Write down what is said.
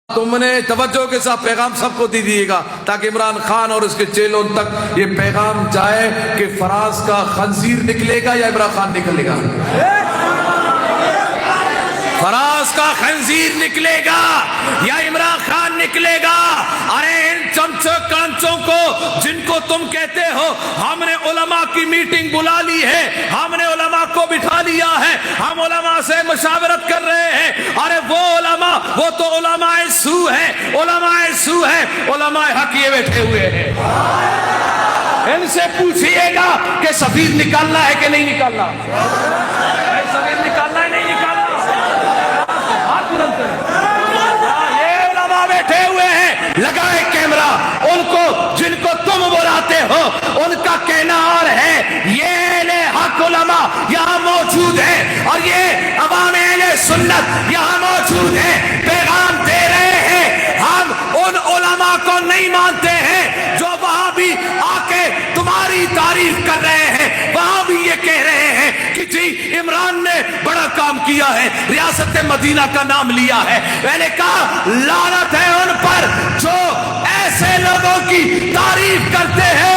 تم نے توجہ کے ساتھ پیغام سب کو دیجیے گا تاکہ عمران خان اور اس کے چیلوں تک یہ پیغام جائے کہ فراز کا خنزیر نکلے گا یا عمران خان نکلے گا؟ فراز کا خنزیر نکلے گا یا عمران خان نکلے گا؟ ارے ان چمچوں کانچوں کو جن کو تم کہتے ہو ہم نے علماء کی میٹنگ بلا لی ہے، ہم نے علماء کو بٹھا لیا ہے، ہم علماء سے مشاورت کر رہے ہیں، ارے وہ علماء وہ تو علماء سو ہے، علماء سو ہے، علماء حق یہ بیٹھے ہوئے ہیں۔ ان سے پوچھئے گا کہ سفید نکالنا ہے کہ نہیں نکالنا، سفید نکالنا ہے نہیں نکالنا؟ یہ علماء بیٹھے ہوئے ہیں، لگائے کیمرہ، ان کو جن کو تم بلاتے ہو ان کا کہنا اور ہے، یہ اہل حق علماء یہاں موجود ہیں اور یہ عوام اہل سنت یہاں موجود ہیں، پیغام دے رہے ہیں۔ ہم ان علماء کو نہیں مانتے ہیں جو وہاں بھی آ کے تمہاری تعریف کر رہے ہیں، وہاں بھی یہ کہہ رہے ہیں کہ جی عمران نے بڑا کام کیا ہے، ریاست مدینہ کا نام لیا ہے۔ میں نے کہا لعنت ہے ان پر جو ایسے لوگوں کی تعریف کرتے ہیں